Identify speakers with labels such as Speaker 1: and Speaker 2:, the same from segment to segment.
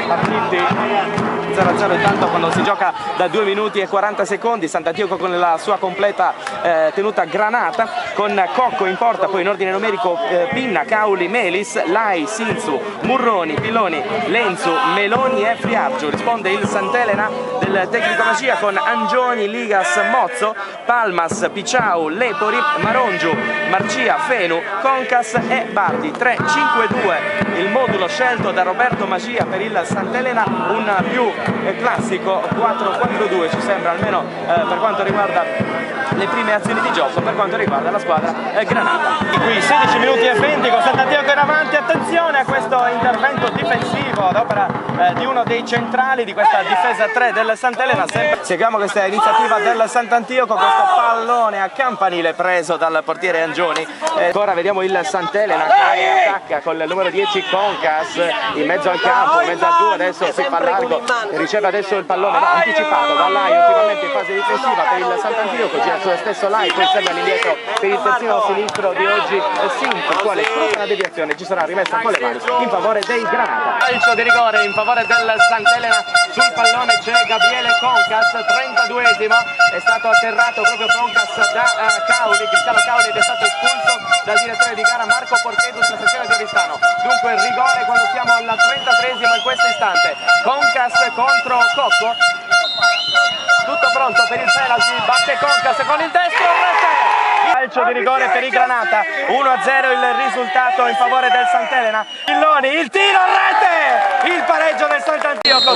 Speaker 1: Partiti 0-0 intanto quando si gioca da 2 minuti e 40 secondi. Sant'Antioco con la sua completa tenuta granata, con Cocco in porta, poi in ordine numerico Pinna, Cauli, Melis, Lai, Sinzu, Murroni, Pilloni, Lenzu, Meloni e Friargio. Risponde il Sant'Elena del tecnico Magia con Angioni, Ligas, Mozzo, Palmas, Picciau, Lepori, Marongiu, Marcia, Fenu, Concas e Bardi. 3-5-2 il modulo scelto da Roberto Magia per il Sant'Elena, un più classico 4-4-2 ci sembra, almeno per quanto riguarda le prime azioni di gioco, per quanto riguarda la squadra granata. Qui 16 minuti e 20 con Sant'Antioco in avanti. Attenzione a questo intervento difensivo ad opera di uno dei centrali di questa difesa 3 del Sant'Elena. Seguiamo questa iniziativa del Sant'Antioco, questo pallone a campanile preso dal portiere Angioni. Ancora vediamo il Sant'Elena che attacca con il numero 10 Concas in mezzo al campo, in mezzo a giù, adesso si fa largo, riceve adesso il pallone anticipato da Lai, ultimamente in fase difensiva per il Sant'Antioco, gira sullo stesso Lai, poi sembra all'indietro per il terzino sinistro di oggi Sinto, il quale sfrutta una deviazione, ci sarà rimessa con le mani in favore dei Granata. Calcio di rigore in favore del Sant'Elena, sul pallone c'è Gabriele Concas, 32esimo, è stato atterrato proprio Concas da Cauli, Cristiano Cauli, ed è stato espulso dal direttore di gara Marco Porchedo sulla sezione di Oristano. Dunque il rigore quando siamo al 33esimo in questo istante. Concas contro Cocco, tutto pronto per il penalty, batte Concas con il destro, rete! Calcio di rigore per i Granata, 1-0 il risultato in favore del Sant'Elena. Pilloni, il tiro, rete! Il pareggio del Sant'Antioco.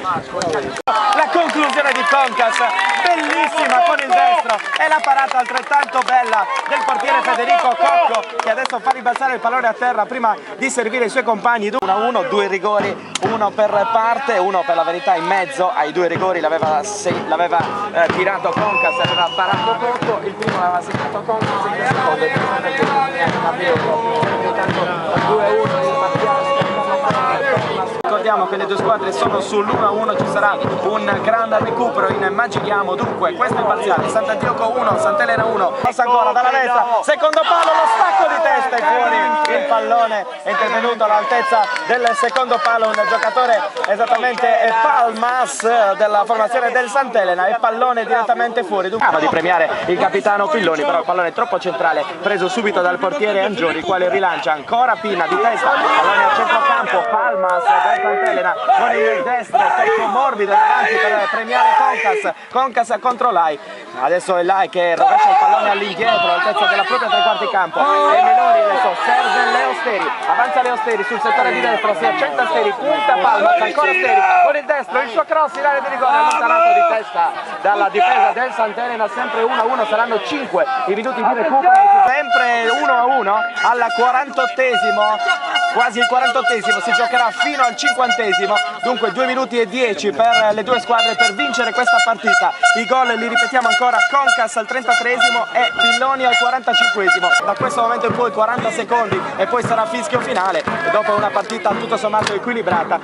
Speaker 1: La conclusione di Concas, bellissima con il destro, e la parata altrettanto bella del portiere Federico Cocco, che adesso fa ribalzare il pallone a terra prima di servire i suoi compagni. 1-1, 2 rigori, uno per parte, uno per la verità in mezzo ai 2 rigori l'aveva tirato Concas, aveva parato Cocco, il primo l'aveva segnato Concas, il secondo il 2-1 il marchiale. Ricordiamo che le due squadre sono sull'1-1, ci sarà un grande recupero in Magichiamo. Dunque questo è il parziale: Sant'Antioco 1, Sant'Elena 1. Passa ancora dalla destra, secondo palo, lo stacco di testa, e fuori il pallone. È intervenuto all'altezza del secondo palo un giocatore, esattamente Palmas, della formazione del Sant'Elena, e pallone direttamente fuori. Dunque di premiare il capitano Pilloni, però il pallone è troppo centrale, preso subito dal portiere Angioni, il quale rilancia ancora Pinna di testa, pallone a centrocampo, Palmas Sant'Elena con il destro, tocco morbido davanti per premiare Concas contro Lai. Adesso è Lai che rovescia il pallone all'indietro all'altezza della propria tre quarti campo, e Meloni adesso serve Leo Steri, avanza Leo Steri sul settore di destro, si accenta Steri, punta Palmas, ancora Steri con il destro, il suo cross in area di rigore allontanato di testa dalla difesa del Sant'Elena. Sempre 1-1, saranno 5 i minuti di recupero, sempre 1-1 al 48esimo, quasi il 48esimo, si giocherà fino al 50esimo, dunque 2 minuti e 10 per le due squadre per vincere questa partita. I gol li ripetiamo ancora: Concas al 33esimo e Pilloni al 45esimo. Da questo momento in poi 40 secondi e poi sarà fischio finale, e dopo una partita tutto sommato equilibrata.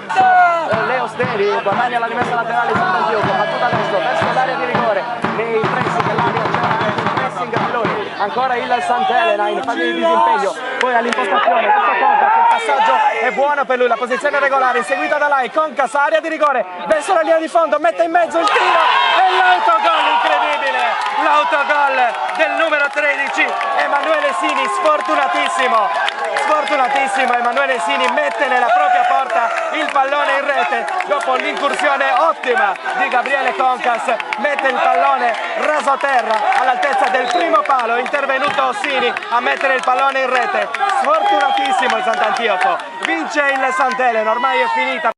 Speaker 1: Leo Steri guadagna la rimessa laterale di Sant'Antioco, battuta adesso verso l'area di rigore, nei pressi dell'area c'è il pressing Pilloni, ancora il Sant'Elena in fase di disimpegno, poi all'impostazione questo Concas, il passaggio è buono per lui, la posizione regolare inseguita da Lai. Concas, area di rigore verso la linea di fondo, mette in mezzo il tiro e l'autogol incredibile, l'autogol del numero 13 Emanuele Sini, sfortunatissimo Emanuele Sini mette nella propria porta il pallone in rete dopo l'incursione ottima di Gabriele Concas, mette il pallone raso terra all'altezza del primo palo, intervenuto Sini a mettere il pallone in rete. Sfortunatissimo il Sant'Antioco, vince il Sant'Elena, ormai è finita